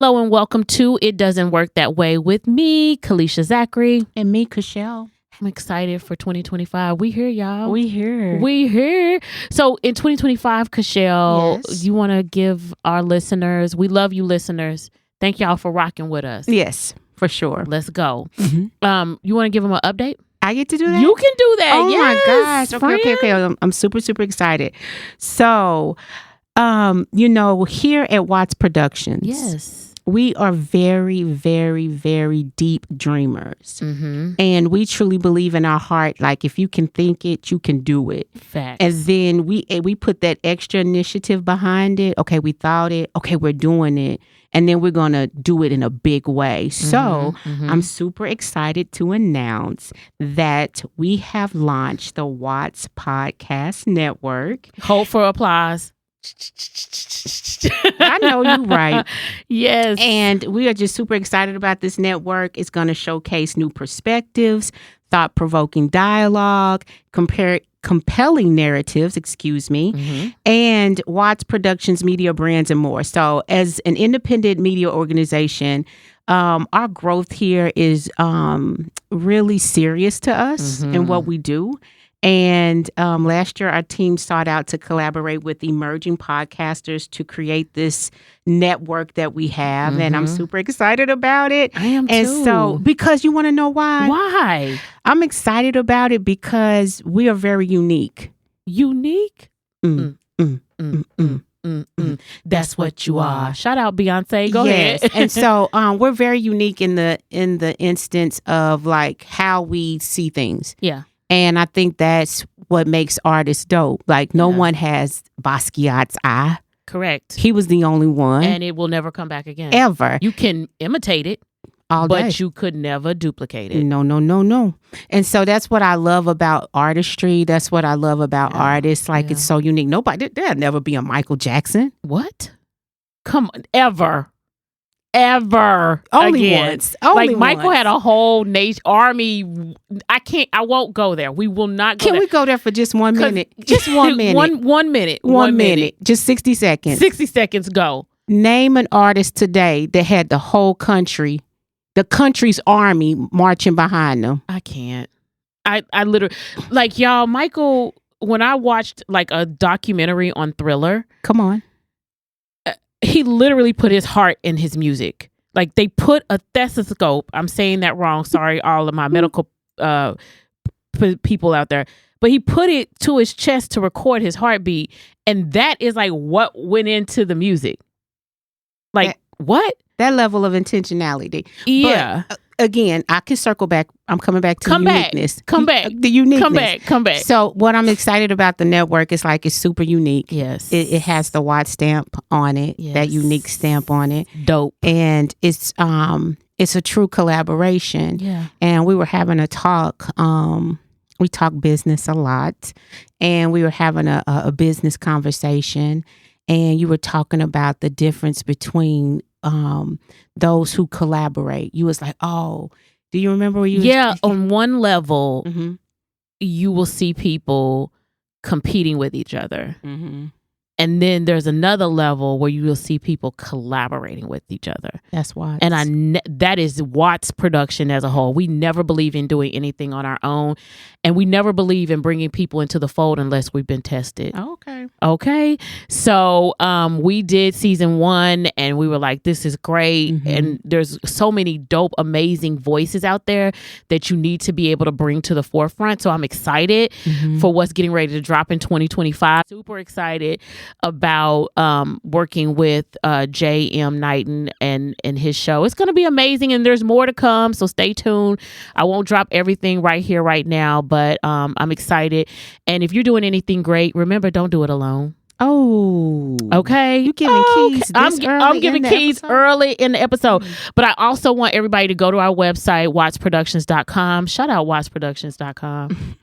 Hello and welcome to It Doesn't Work That Way with me, Kalisha Zachery. And me, Kachelle. I'm excited for 2025. We here, y'all. We here. We here. So in 2025, Kachelle, Yes. you want to give our listeners, we love you listeners. Thank y'all for rocking with us. Yes, for sure. Let's go. Mm-hmm. You want to give them an update? I get to do that? You can do that. Oh yes, my gosh. Okay. I'm super excited. So, here at WATZS Productions. Yes. We are very, very, very deep dreamers. Mm-hmm. And we truly believe in our heart, like if you can think it, you can do it. Facts. And then we put that extra initiative behind it. Okay, we thought it. Okay, we're doing it. And then we're going to do it in a big way. So I'm super excited to announce that we have launched the WATZS Podcast Network. Hold for applause. I know you're right. Yes. And we are just super excited about this network. It's going to showcase new perspectives, thought-provoking dialogue, compelling narratives, and WATZS Productions, media brands, and more. So as an independent media organization, our growth here is really serious to us in what we do. And last year, our team sought out to collaborate with emerging podcasters to create this network that we have. And I'm super excited about it. I am and too. So, because you want to know why? Why? I'm excited about it because we are very unique. Unique? That's what you are. Shout out Beyonce. Go ahead. And so we're very unique in the instance of like how we see things. Yeah. And I think that's what makes artists dope. Like no one has Basquiat's eye. Correct. He was the only one. And it will never come back again. Ever. You can imitate it. All day. But you could never duplicate it. No. And so that's what I love about artistry. That's what I love about artists. Like it's so unique. There'll never be a Michael Jackson. What? Come on. Ever only again. Once. Only like Michael once. had a whole army. I won't go there. We will not go Can there. we go there for just 1 minute? Just 1 minute. one minute. 1 minute. Just 60 seconds. 60 seconds, go. Name an artist today that had the whole country, the country's army marching behind them. I can't. I literally, like y'all, Michael, when I watched like a documentary on Thriller. Come on. He literally put his heart in his music. Like they put a stethoscope. I'm saying that wrong. Sorry, all of my medical people out there. But he put it to his chest to record his heartbeat. And that is like what went into the music. Like what? That level of intentionality. Yeah. But, again, I can circle back. I'm coming back to uniqueness. Come back. The uniqueness. Come back. So what I'm excited about the network is like it's super unique. Yes. It has the WATZS stamp on it, that unique stamp on it. Dope. And it's a true collaboration. Yeah. And we were having a talk. We talk business a lot. And we were having a business conversation. And you were talking about the difference between those who collaborate. You was like, oh, do you remember where you? Yeah, on one level, you will see people competing with each other. And then there's another level where you will see people collaborating with each other. That's why. And that is WATZS production as a whole. We never believe in doing anything on our own. And we never believe in bringing people into the fold unless we've been tested. Okay. So we did season 1 and we were like, this is great. And there's so many dope, amazing voices out there that you need to be able to bring to the forefront. So I'm excited for what's getting ready to drop in 2025. Super excited about working with J.M. Knighton and his show. It's going to be amazing and there's more to come. So stay tuned. I won't drop everything right here, right now, but I'm excited. And if you're doing anything great, remember, don't do it alone. Oh, okay. You giving keys? I'm giving keys early in the episode, but I also want everybody to go to our website, WATZSProductions.com. Shout out WATZSProductions.com.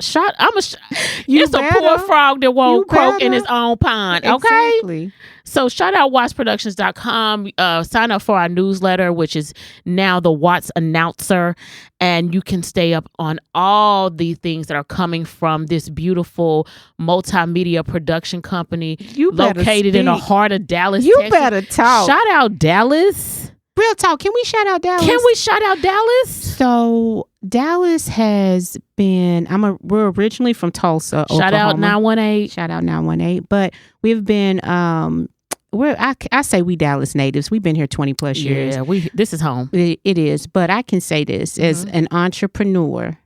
It's a poor frog that won't croak in his own pond. Okay. Exactly. So shout out WATZSproductions.com. Sign up for our newsletter, which is now the WATZS Announcer. And you can stay up on all the things that are coming from this beautiful multimedia production company located in the heart of Dallas, You Texas. better talk. Shout out Dallas. Real talk. Can we shout out Dallas? So Dallas has been. We're originally from Tulsa, Oklahoma. Shout out 918. Shout out 918. But we've been. I say we Dallas natives. We've been here 20 plus years. Yeah, this is home. It is. But I can say this as an entrepreneur.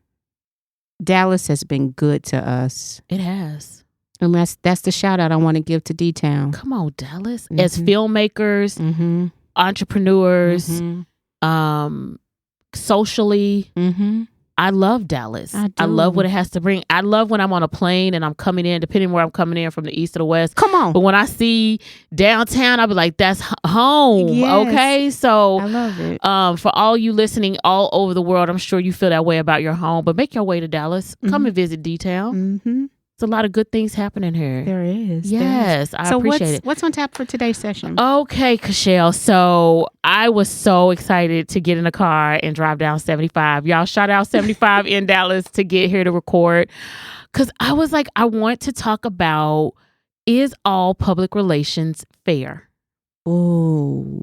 Dallas has been good to us. It has. And that's the shout out I want to give to D-Town. Come on, Dallas. As filmmakers, entrepreneurs, socially, I love Dallas. I love what it has to bring. I love when I'm on a plane and I'm coming in, depending where I'm coming in, from the east or the west. Come on. But when I see downtown, I'll be like, that's home. Yes. Okay. So I love it. For all you listening all over the world, I'm sure you feel that way about your home, but make your way to Dallas. Come and visit D-Town. There's a lot of good things happening here. There is. Yes, I appreciate it. What's on tap for today's session? Okay, Kachelle. So I was so excited to get in a car and drive down 75. Y'all shout out 75 in Dallas to get here to record. Because I was like, I want to talk about, is all public relations fair? Ooh.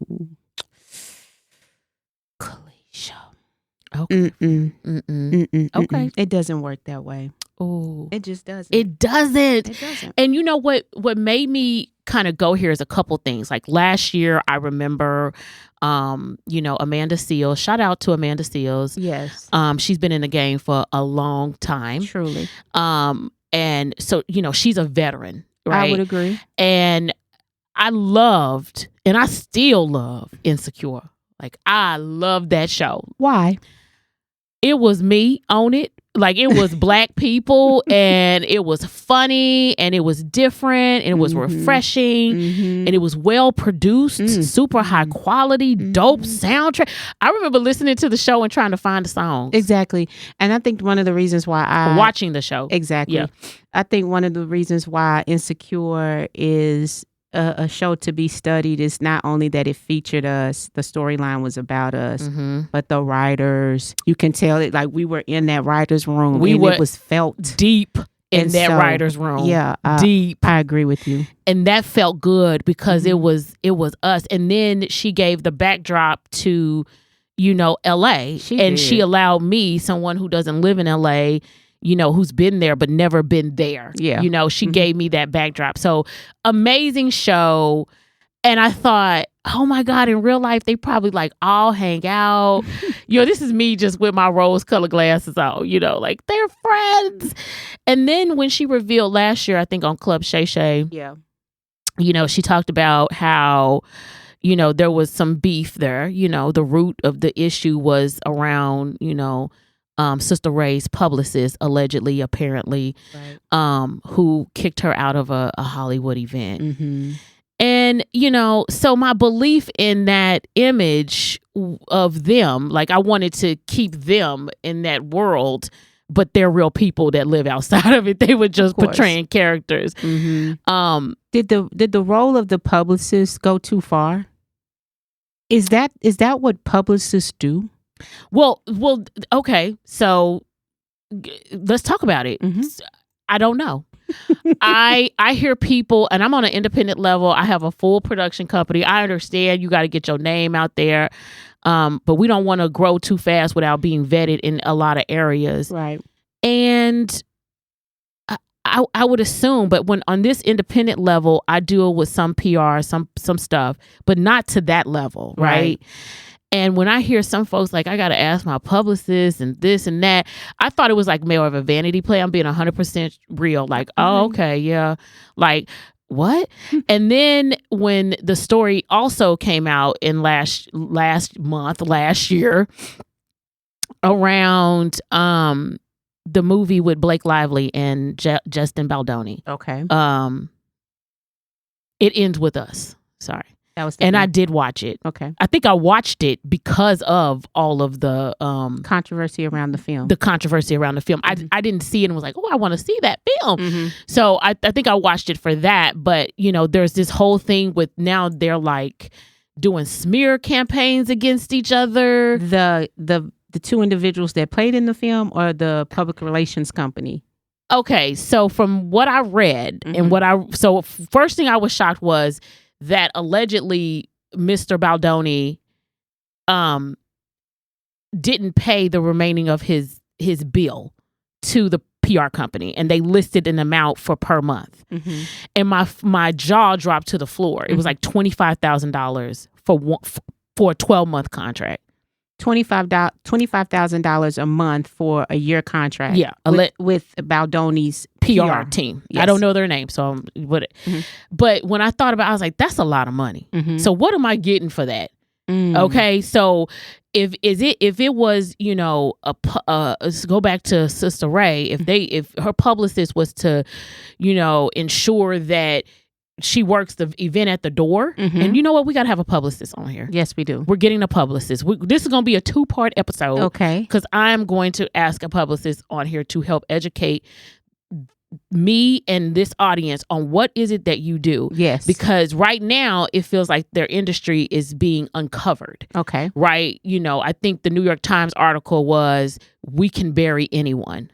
Kalisha. Okay. Okay. It doesn't work that way. Oh, it just doesn't. It doesn't. It doesn't. And you know what made me kind of go here is a couple things. Like last year, I remember, Amanda Seales. Shout out to Amanda Seales. Yes. She's been in the game for a long time. Truly. And so, she's a veteran, right? I would agree. And I loved, and I still love Insecure. Like, I love that show. Why? It was me on it. Like, it was black people, and it was funny, and it was different, and it was refreshing, and it was well produced, super high quality, dope soundtrack. I remember listening to the show and trying to find the songs. Exactly. And I think one of the reasons why watching the show. Exactly. Yeah. I think one of the reasons why Insecure is a show to be studied is not only that it featured us, the storyline was about us, but the writers. You can tell it like we were in that writer's room. It was felt deep in that writer's room. Yeah, deep. I agree with you, and that felt good because it was us. And then she gave the backdrop to, L.A. She allowed me, someone who doesn't live in L.A., who's been there but never been there. Yeah. She gave me that backdrop. So amazing show. And I thought, oh my God, in real life, they probably like all hang out. This is me just with my rose colored glasses on, like they're friends. And then when she revealed last year, I think on Club Shay Shay, she talked about how, there was some beef there. The root of the issue was around, Sister Ray's publicist, allegedly, apparently, who kicked her out of a Hollywood event. And, so my belief in that image of them, like I wanted to keep them in that world, but they're real people that live outside of it. They were just portraying characters. Did the role of the publicist go too far? Is that what publicists do? Well, okay. So let's talk about it. I don't know. I hear people, and I'm on an independent level. I have a full production company. I understand you got to get your name out there. But we don't want to grow too fast without being vetted in a lot of areas. Right. And I would assume, but when on this independent level, I deal with some PR, some stuff, but not to that level. Right. And when I hear some folks like, I got to ask my publicist and this and that, I thought it was like more of a vanity play. I'm being 100% real. Like, oh, okay, yeah. Like, what? And then when the story also came out in last year, around the movie with Blake Lively and Justin Baldoni. Okay. It ends with us. Sorry. And I did watch it. Okay. I think I watched it because of all of the controversy around the film. I didn't see it and was like, oh, I want to see that film. So I think I watched it for that. But, there's this whole thing with now they're like doing smear campaigns against each other. The two individuals that played in the film or the public relations company? Okay. So from what I read and first thing I was shocked was that allegedly Mr. Baldoni didn't pay the remaining of his bill to the PR company, and they listed an amount for per month. And my jaw dropped to the floor. It was like $25,000 for a 12-month contract. $25,000 a month for a year contract. Yeah, with Baldoni's PR team. Yes. I don't know their name, so but when I thought about it, I was like, that's a lot of money. So what am I getting for that? Okay, so if it was, let's go back to Sister Ray, if her publicist was to, ensure that she works the event at the door, and you know what, we got to have a publicist on here. Yes, we do. We're getting a publicist. This is going to be a 2-part episode. Okay. Because I'm going to ask a publicist on here to help educate me and this audience on what is it that you do. Yes. Because right now it feels like their industry is being uncovered. Okay. Right. I think the New York Times article was, we can bury anyone.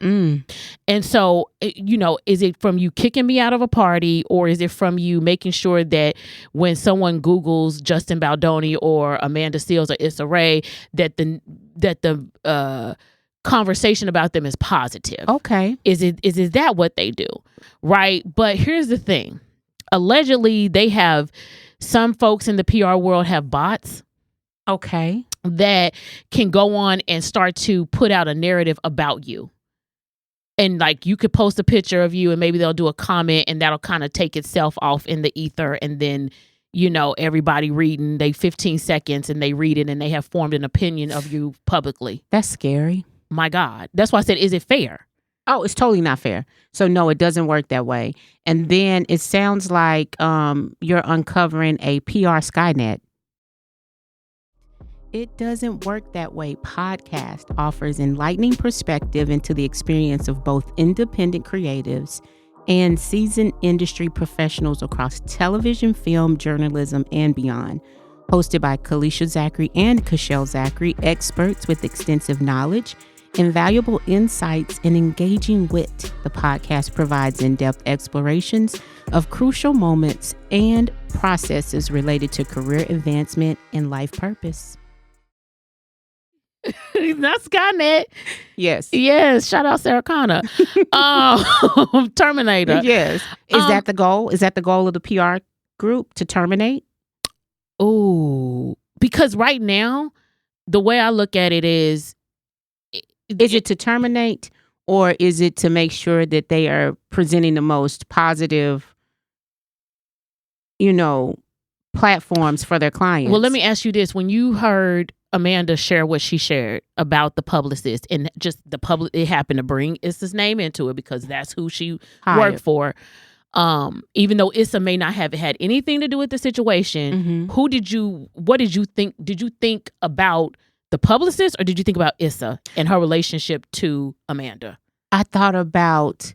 And so, is it from you kicking me out of a party, or is it from you making sure that when someone Googles Justin Baldoni or Amanda Seales or Issa Rae, that the conversation about them is positive? Okay. Is that what they do? Right. But here's the thing. Allegedly, they have some folks in the PR world have bots. Okay. That can go on and start to put out a narrative about you. And like, you could post a picture of you and maybe they'll do a comment and that'll kind of take itself off in the ether. And then, everybody reading, they 15 seconds and they read it and they have formed an opinion of you publicly. That's scary. My God. That's why I said, is it fair? Oh, it's totally not fair. So no, it doesn't work that way. And then it sounds like you're uncovering a PR Skynet. It Doesn't Work That Way podcast offers enlightening perspective into the experience of both independent creatives and seasoned industry professionals across television, film, journalism, and beyond. Hosted by Kalisha Zachery and Kachelle Zachery, experts with extensive knowledge, invaluable insights, and engaging wit, the podcast provides in-depth explorations of crucial moments and processes related to career advancement and life purpose. Not Skynet. Yes. Shout out Sarah Connor. Terminator. Yes. Is that the goal? Is that the goal of the PR group, to terminate? Oh, because right now, the way I look at it is it to terminate, or is it to make sure that they are presenting the most positive, platforms for their clients? Well, let me ask you this. When you heard Amanda share what she shared about the publicist and just it happened to bring Issa's name into it because that's who she worked for. Even though Issa may not have had anything to do with the situation, what did you think? Did you think about the publicist, or did you think about Issa and her relationship to Amanda? I thought about,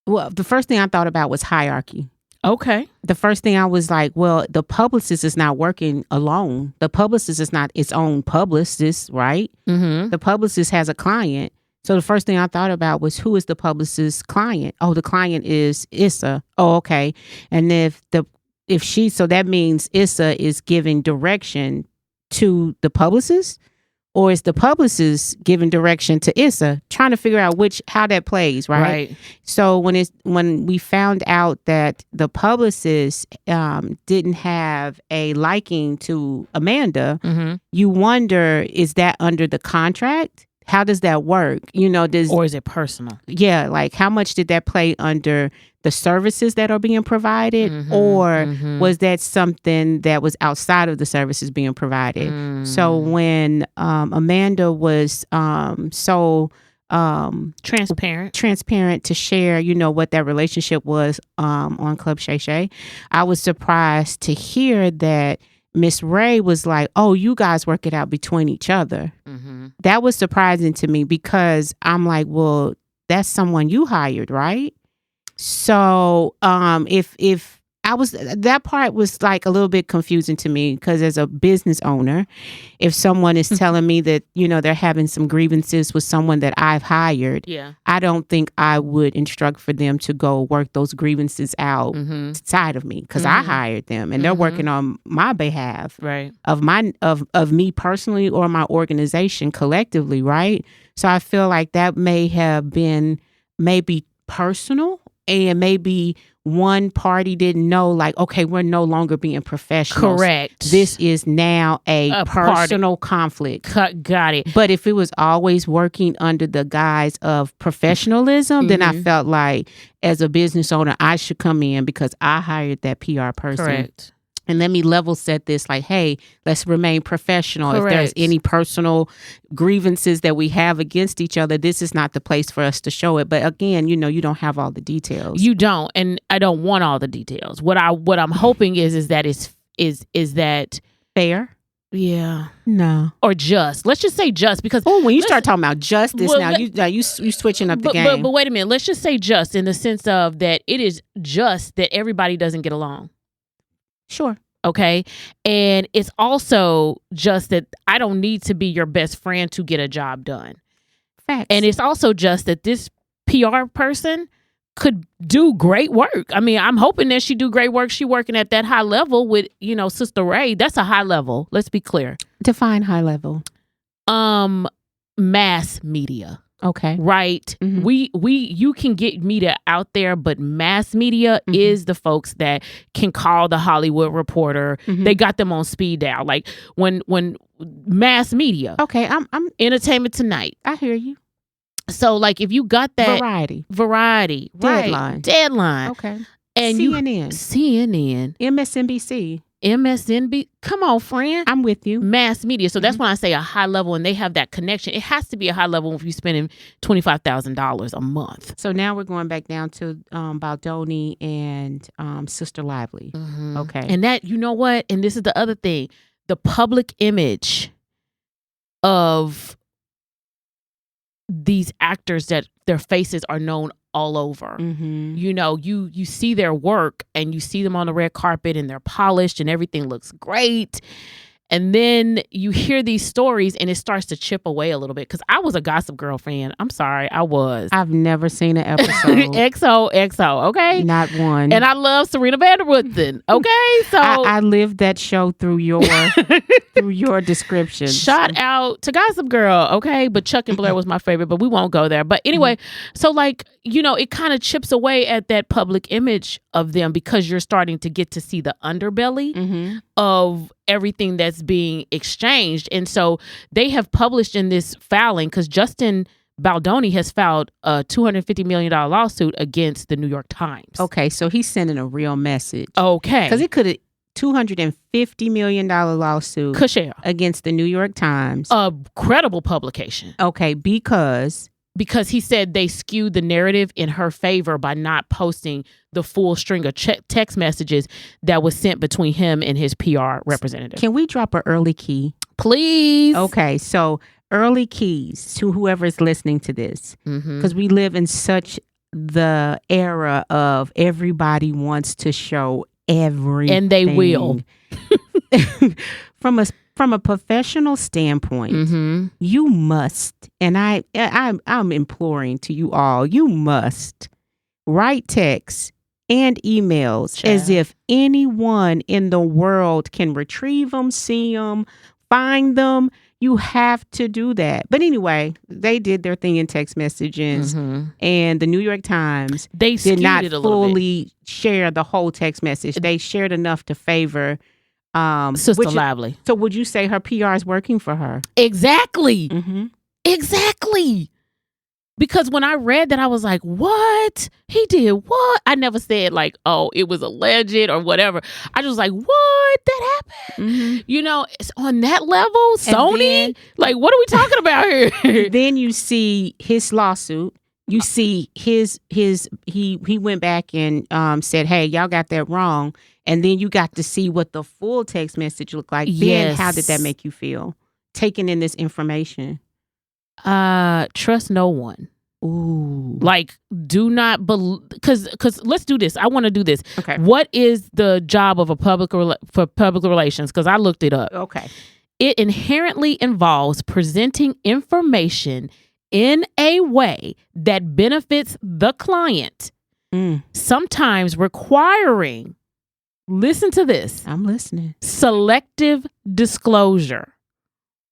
the first thing I thought about was hierarchy. Okay. The first thing I was like, well, the publicist is not working alone. The publicist is not its own publicist, right? The publicist has a client. So the first thing I thought about was, who is the publicist's client? Oh, the client is Issa. Oh, okay. And so that means Issa is giving direction to the publicist, or is the publicist giving direction to Issa? Trying to figure out how that plays, right? So when we found out that the publicist didn't have a liking to Amanda, you wonder, is that under the contract? How does that work? Or is it personal? Yeah, like how much did that play under the services that are being provided, or was that something that was outside of the services being provided? So when Amanda was so transparent to share, what that relationship was on Club Shay Shay. I was surprised to hear that Miss Ray was like, "Oh, you guys work it out between each other." Mm-hmm. That was surprising to me because I'm like, well, that's someone you hired, right? So if I was, that part was like a little bit confusing to me because as a business owner, if someone is telling me that, they're having some grievances with someone that I've hired, I don't think I would instruct for them to go work those grievances out outside of me because I hired them and they're working on my behalf, right? Of me personally or my organization collectively, right? So I feel like that may have been maybe personal and maybe one party didn't know, like, okay, we're no longer being professional. Correct. This is now a personal conflict. Got it. But if it was always working under the guise of professionalism, then I felt like as a business owner, I should come in because I hired that PR person. Correct. And let me level set this like, hey, let's remain professional. Correct. If there's any personal grievances that we have against each other, this is not the place for us to show it. But again, you don't have all the details. You don't, and I don't want all the details. What I'm hoping is that is that fair? Yeah. No. Or just. Let's just say just because when you start talking about justice you switching up the game. But wait a minute. Let's just say just in the sense of that it is just that everybody doesn't get along. Sure. Okay. And it's also just that I don't need to be your best friend to get a job done. Facts. And it's also just that this PR person could do great work. I mean, I'm hoping that she do great work. She working at that high level with, Sister Ray. That's a high level. Let's be clear. Define high level. Mass media. Okay. Right. Mm-hmm. You can get media out there, but mass media is the folks that can call the Hollywood Reporter. Mm-hmm. They got them on speed dial. Like when mass media. Okay. I'm Entertainment Tonight. I hear you. So like if you got that variety, Deadline. Deadline. Okay. And CNN, MSNBC. Come on, friend. I'm with you. Mass media. So that's when I say a high level and they have that connection. It has to be a high level if you're spending $25,000 a month. So now we're going back down to Baldoni and Sister Lively. Mm-hmm. Okay. And that, you know what? And this is the other thing. The public image of these actors that their faces are known all over. Mm-hmm. You see their work and you see them on the red carpet and they're polished and everything looks great. And then you hear these stories and it starts to chip away a little bit. Because I was a Gossip Girl fan. I'm sorry, I was. I've never seen an episode. XOXO, okay? Not one. And I love Serena van der Woodsen, okay? So I lived that show through your through your description. Shout out to Gossip Girl, okay? But Chuck and Blair was my favorite, but we won't go there. But anyway, so like, it kind of chips away at that public image of them because you're starting to get to see the underbelly of everything that's being exchanged. And so they have published in this filing, because Justin Baldoni has filed a $250 million lawsuit against the New York Times. Okay, so he's sending a real message. Okay. Because it could have $250 million lawsuit Kachelle against the New York Times. A credible publication. Okay, because he said they skewed the narrative in her favor by not posting the full string of text messages that was sent between him and his PR representative. Can we drop an early key? Please. Okay, so early keys to whoever is listening to this, because we live in such the era of everybody wants to show everything. And they will. From a professional standpoint, you must, and I'm imploring to you all, you must write texts and emails as if anyone in the world can retrieve them, see them, find them. You have to do that. But anyway, they did their thing in text messages, and the New York Times did not fully share the whole text message. They shared enough to favor Sister Lively. So would you say her PR is working for her? Exactly. Exactly. because when I read that, I was like, what? He did what? I never said like, oh, it was alleged or whatever. I just was like, what? That happened? Mm-hmm. You know, it's on that level. Sony? Then, like, what are we talking about here? Then you see his lawsuit. You see he went back and said, hey, y'all got that wrong. And then you got to see what the full text message looked like. Yes. Then how did that make you feel? Taking in this information. Trust no one. Ooh. Like, do not believe, because let's do this. I want to do this. Okay. What is the job of a public relations? Because I looked it up. Okay. It inherently involves presenting information in a way that benefits the client, sometimes requiring, listen to this. I'm listening. Selective disclosure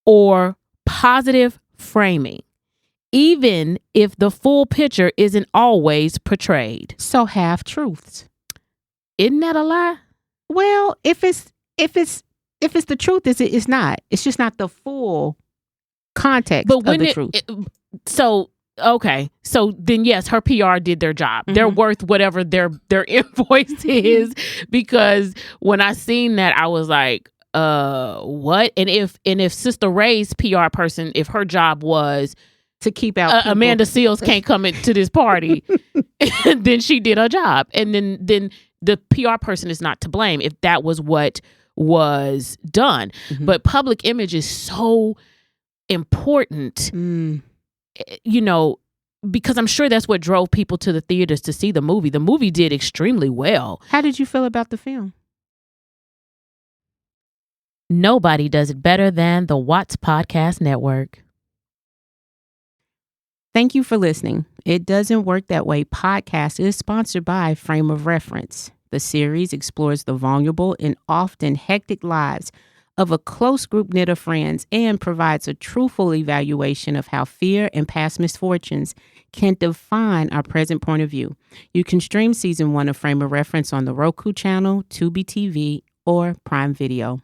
or positive framing, even if the full picture isn't always portrayed. So half truths. Isn't that a lie? Well, if it's the truth, it's not. It's just not the full context of the truth. So then yes, her PR did their job. Mm-hmm. They're worth whatever their invoice is, because when I seen that, I was like, what? And if Sister Ray's PR person, if her job was to keep out Amanda Seales can't come into this party, then she did her job. And then the PR person is not to blame if that was what was done. Mm-hmm. But public image is so important, you know, because I'm sure that's what drove people to the theaters to see the movie. The movie did extremely well. How did you feel about the film? Nobody does it better than the WATZS Podcast Network. Thank you for listening. It Doesn't Work That Way podcast is sponsored by Frame of Reference. The series explores the vulnerable and often hectic lives of a close group knit of friends and provides a truthful evaluation of how fear and past misfortunes can define our present point of view. You can stream season 1 of Frame of Reference on the Roku channel, Tubi TV, or Prime Video.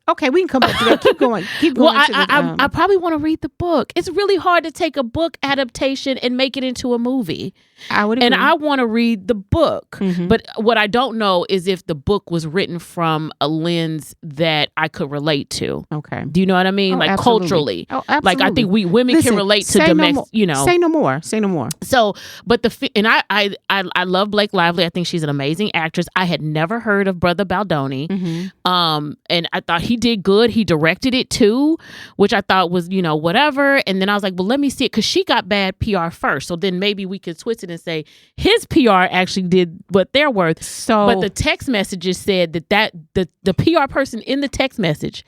Okay, we can come back to that. Keep going. Well, I probably want to read the book. It's really hard to take a book adaptation and make it into a movie. I would agree. And I want to read the book. Mm-hmm. But what I don't know is if the book was written from a lens that I could relate to. Okay. Do you know what I mean? Like absolutely. Culturally. Oh, absolutely. Like I think women can relate to you know. Say no more. Say no more. So, but I love Blake Lively. I think she's an amazing actress. I had never heard of Brother Baldoni. Mm-hmm. And I thought he did good. He directed it too, which I thought was, you know, whatever. And then I was like, well, let me see it, because she got bad PR first. So then maybe we could switch it and say his PR actually did what they're worth. So, but the text messages said that the PR person in the text message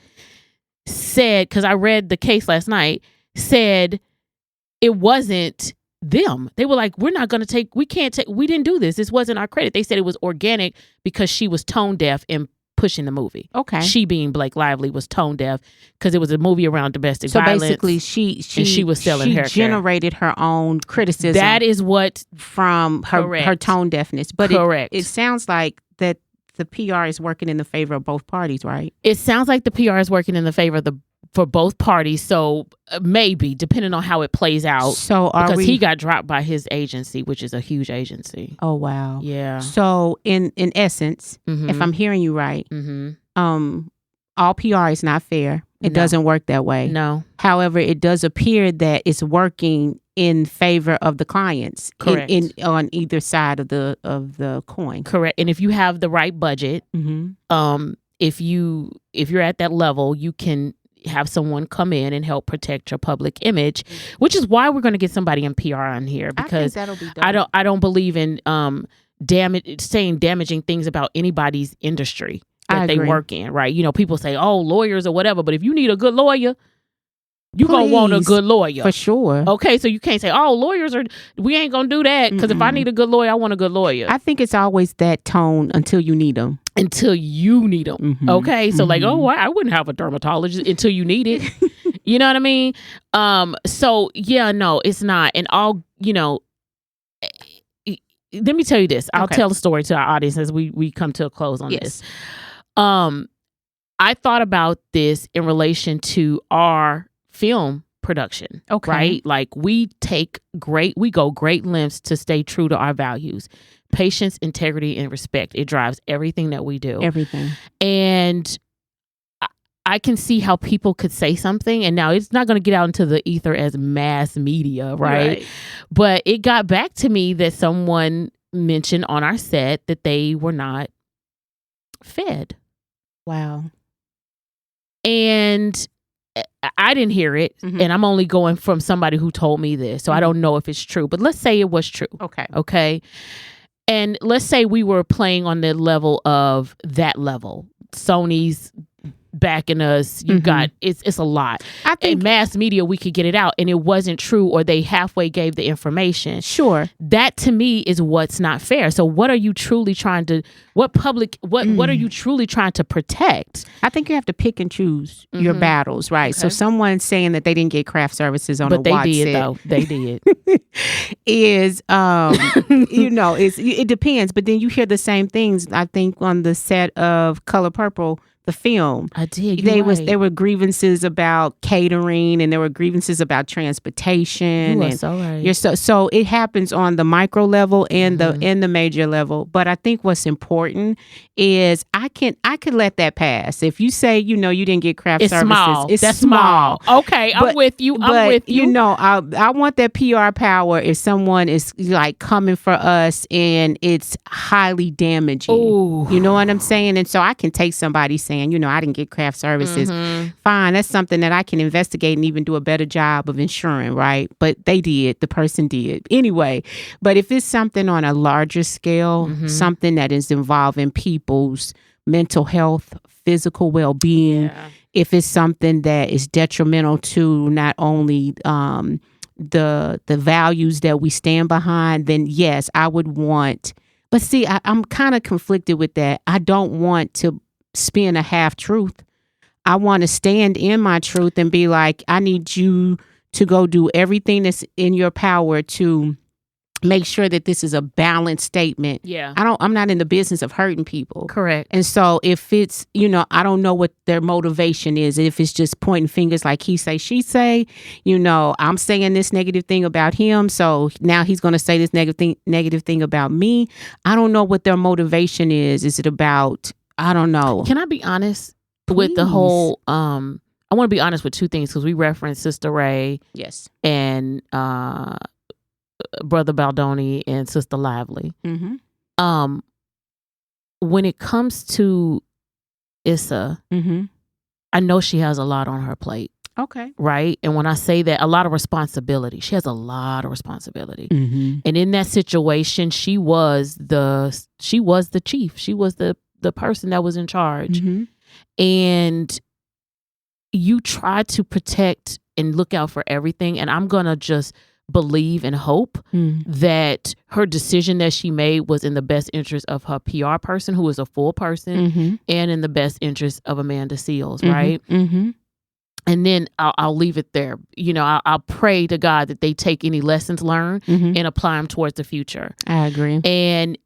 said, because I read the case last night, said it wasn't them. They were like, we didn't do this. This wasn't our credit. They said it was organic because she was tone deaf and pushing the movie. Okay. She, being Blake Lively, was tone deaf because it was a movie around domestic violence. So basically she was selling hair care. She generated her own criticism. That is what from her tone deafness. But correct. It sounds like that the PR is working in the favor of both parties, right? It sounds like the PR is working in the favor of for both parties. So maybe, depending on how it plays out. So because he got dropped by his agency, which is a huge agency. Oh wow. Yeah. So in essence, if I'm hearing you right, all PR is not fair. It doesn't work that way. No. However, it does appear that it's working in favor of the clients. Correct. On either side of the coin. Correct. And if you have the right budget, if you're at that level, you can have someone come in and help protect your public image, which is why we're going to get somebody in PR on here, because I think that'll be dope. I don't believe in saying damaging things about anybody's industry that they work in, right? You know, people say, oh, lawyers or whatever, but if you need a good lawyer, you're going to want a good lawyer. For sure. Okay, so you can't say, oh, we ain't going to do that, because if I need a good lawyer, I want a good lawyer. I think it's always that tone until you need them. Until you need them. Mm-hmm. Okay, so like, oh, I wouldn't have a dermatologist until you need it. You know what I mean? So yeah, no, it's not. And all, you know, let me tell you this. I'll tell a story to our audience as we come to a close on this. I thought about this in relation to our film production. Okay. Right? Like we go great lengths to stay true to our values. Patience, integrity, and respect. It drives everything that we do. Everything. And I can see how people could say something, and now it's not going to get out into the ether as mass media, right? But it got back to me that someone mentioned on our set that they were not fed. Wow. And I didn't hear it, and I'm only going from somebody who told me this, so I don't know if it's true. But let's say it was true. Okay. And let's say we were playing on the level of that level. Sony's backing us. You got it's a lot. I think in mass media we could get it out, and it wasn't true, or they halfway gave the information. Sure. That to me is what's not fair. So what are you truly trying to what are you truly trying to protect? I think you have to pick and choose your battles, right? Okay. So someone saying that they didn't get craft services on a WATZS set. But they did though. They did. Is it depends, but then you hear the same things I think on the set of Color Purple, the film. I did. There were grievances about catering, and there were grievances about transportation. You are so right. So it happens on the micro level and the major level. But I think what's important is I could let that pass. If you say you didn't get craft services, small. That's small. Okay, I'm with you. I want that PR power if someone is like coming for us and it's highly damaging. Ooh. You know what I'm saying? And so I can take somebody saying, I didn't get craft services. Fine, that's something that I can investigate and even do a better job of ensuring, right? But the person did. Anyway, but if it's something on a larger scale, something that is involving people's mental health, physical well-being, if it's something that is detrimental to not only the values that we stand behind, then yes, I would want. But see, I'm kind of conflicted with that. I don't want to spin a half truth. I want to stand in my truth and be like, I need you to go do everything that's in your power to make sure that this is a balanced statement. Yeah. I'm not in the business of hurting people. Correct. And so if it's, I don't know what their motivation is. If it's just pointing fingers like he say, she say, I'm saying this negative thing about him, so now he's going to say this negative thing about me. I don't know what their motivation is. Is it about, I don't know. Can I be honest with the whole, I want to be honest with two things, because we referenced Sister Ray. Yes. And, Brother Baldoni and Sister Lively. When it comes to Issa, I know she has a lot on her plate. Okay. Right? And when I say that, a lot of responsibility. She has a lot of responsibility. And in that situation, she was the chief. She was the person that was in charge. And you try to protect and look out for everything. And I'm going to just believe and hope that her decision that she made was in the best interest of her PR person, who is a full person, and in the best interest of Amanda Seals, right? And then I'll leave it there. I'll pray to God that they take any lessons learned and apply them towards the future. I agree. And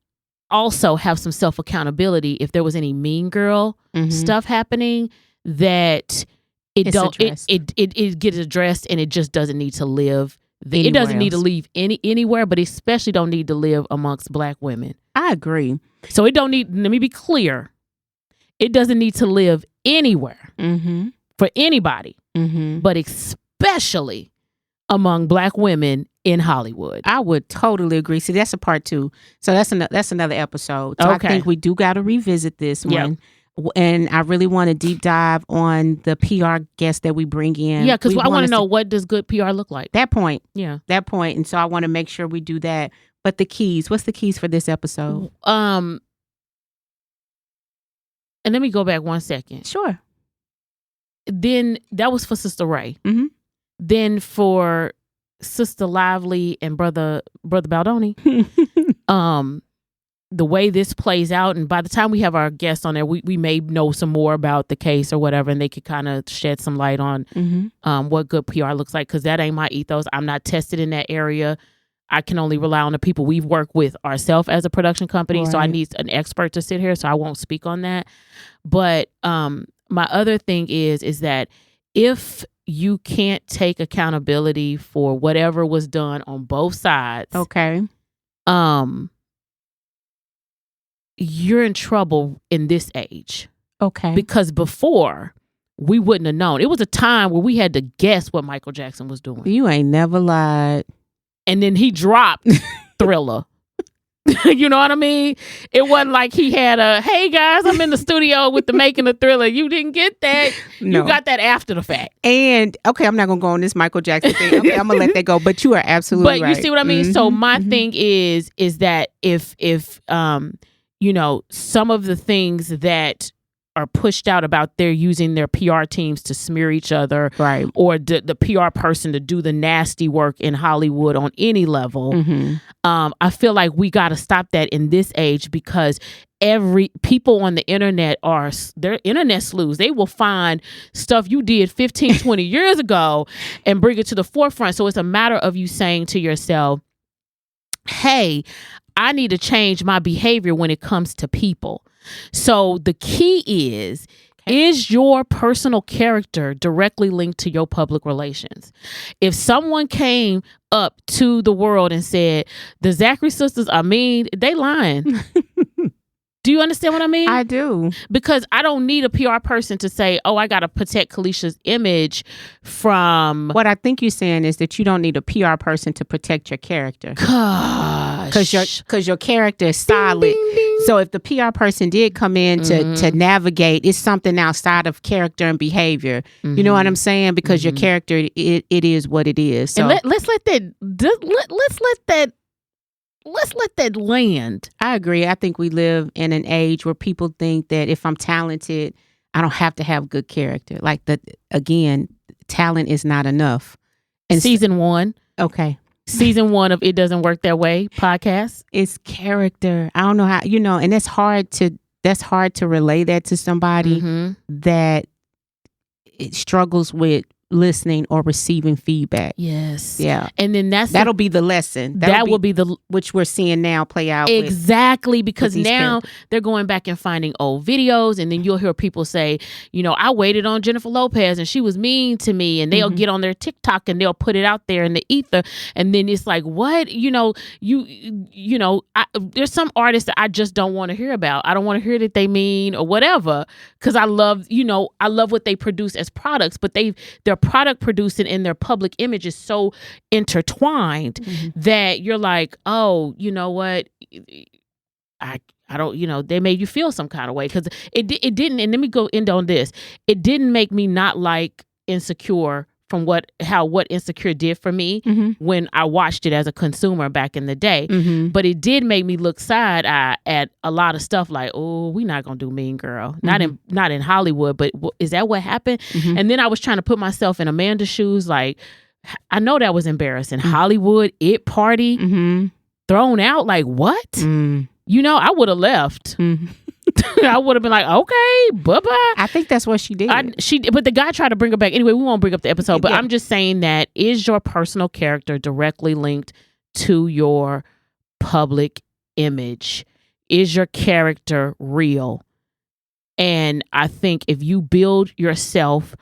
also have some self-accountability if there was any mean girl stuff happening, that it gets addressed, and it just doesn't need to live. It doesn't need to leave anywhere, but especially don't need to live amongst Black women. I agree. So it don't need, let me be clear, it doesn't need to live anywhere for anybody, but especially among Black women in Hollywood. I would totally agree. See, that's a part 2. So that's another episode. So okay. I think we do got to revisit this one. Yep. And I really want to deep dive on the PR guests that we bring in. Yeah, because I want to know, what does good PR look like? That point. Yeah. That point. And so I want to make sure we do that. But the keys, what's the keys for this episode? And let me go back 1 second. Sure. Then that was for Sister Ray. Then for Sister Lively and Brother Baldoni, the way this plays out, and by the time we have our guests on there, we may know some more about the case or whatever, and they could kind of shed some light on what good PR looks like, because that ain't my ethos. I'm not tested in that area. I can only rely on the people we've worked with ourselves as a production company, right. So I need an expert to sit here, so I won't speak on that. But my other thing is that if you can't take accountability for whatever was done on both sides, okay, you're in trouble in this age. Okay. Because before, we wouldn't have known. It was a time where we had to guess what Michael Jackson was doing. You ain't never lied. And then he dropped Thriller. You know what I mean? It wasn't like he had hey guys, I'm in the studio with the making of Thriller. You didn't get that. No. You got that after the fact. And okay, I'm not gonna go on this Michael Jackson thing. Okay, I'm gonna let that go. But you are absolutely right. But you see what I mean? So my thing is that if you know, some of the things that are pushed out about they're using their PR teams to smear each other, right? Or the PR person to do the nasty work in Hollywood on any level. I feel like we got to stop that in this age, because people on the internet they're internet sleuths. They will find stuff you did 15, 20 years ago and bring it to the forefront. So it's a matter of you saying to yourself, hey, I need to change my behavior when it comes to people. So the key is your personal character directly linked to your public relations? If someone came up to the world and said, the Zachery sisters are mean, they lying. Do you understand what I mean? I do. Because I don't need a PR person to say, oh, I got to protect Kalisha's image from... What I think you're saying is that you don't need a PR person to protect your character. Gosh. Because your character is solid. Ding, ding, ding. So if the PR person did come in to navigate, it's something outside of character and behavior. You know what I'm saying? Because your character, it is what it is. So and let's let that land. I agree. I think we live in an age where people think that if I'm talented, I don't have to have good character. Like again, talent is not enough. And season 1. Okay. Season 1 of It Doesn't Work That Way podcast. It's character. I don't know how, and that's hard to relay that to somebody that it struggles with listening or receiving feedback. Yes. Yeah. And then that'll be the lesson. That will be the which we're seeing now play out. Exactly, because now they're going back and finding old videos, and then you'll hear people say, I waited on Jennifer Lopez and she was mean to me, and they'll get on their TikTok and they'll put it out there in the ether, and then it's like, what? There's some artists that I just don't want to hear about. I don't want to hear that they mean or whatever, because I love what they produce as products, but their product producing and their public image is so intertwined that you're like, oh, you know what? I don't, they made you feel some kind of way, because it didn't. And let me go end on this. It didn't make me not like Insecure from what Insecure did for me when I watched it as a consumer back in the day. But it did make me look side eye at a lot of stuff, like, oh, we're not gonna do Mean Girl, not in Hollywood, but is that what happened? And then I was trying to put myself in Amanda's shoes, like, I know that was embarrassing. Hollywood, It Party, thrown out, like, what? I would have left. I would have been like, okay, bye-bye. I think that's what she did. But the guy tried to bring her back. Anyway, we won't bring up the episode, but I'm just saying that, is your personal character directly linked to your public image? Is your character real? And I think if you build yourself,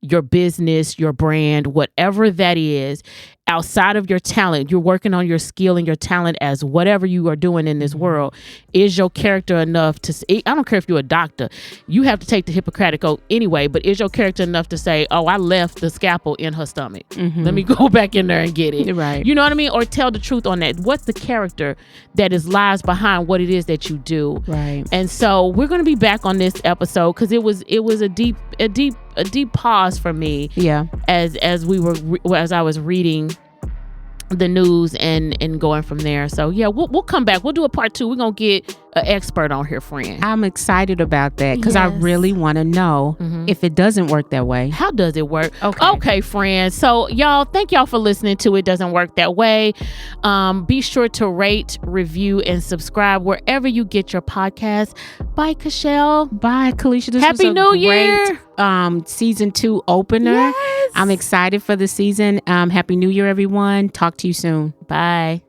your business, your brand, whatever that is, outside of your talent, you're working on your skill and your talent as whatever you are doing in this world. Is your character enough to, I don't care if you're a doctor, you have to take the Hippocratic Oath anyway, but is your character enough to say, oh, I left the scalpel in her stomach. Let me go back in there and get it. Right. You know what I mean? Or tell the truth on that. What's the character that lies behind what it is that you do? Right. And so we're going to be back on this episode, because it was a deep pause for me. Yeah. As I was reading the news and going from there. So yeah, we'll come back. We'll do a part 2. We're gonna get an expert on here, friend. I'm excited about that, because I really want to know if it doesn't work that way. How does it work? Okay, friends. So y'all, thank y'all for listening to It Doesn't Work That Way. Be sure to rate, review, and subscribe wherever you get your podcast. Bye, Kachelle. Bye, Kalisha. This Happy was a New great, Year. Season 2 opener. Yes. I'm excited for the season. Happy New Year, everyone. Talk to you soon. Bye.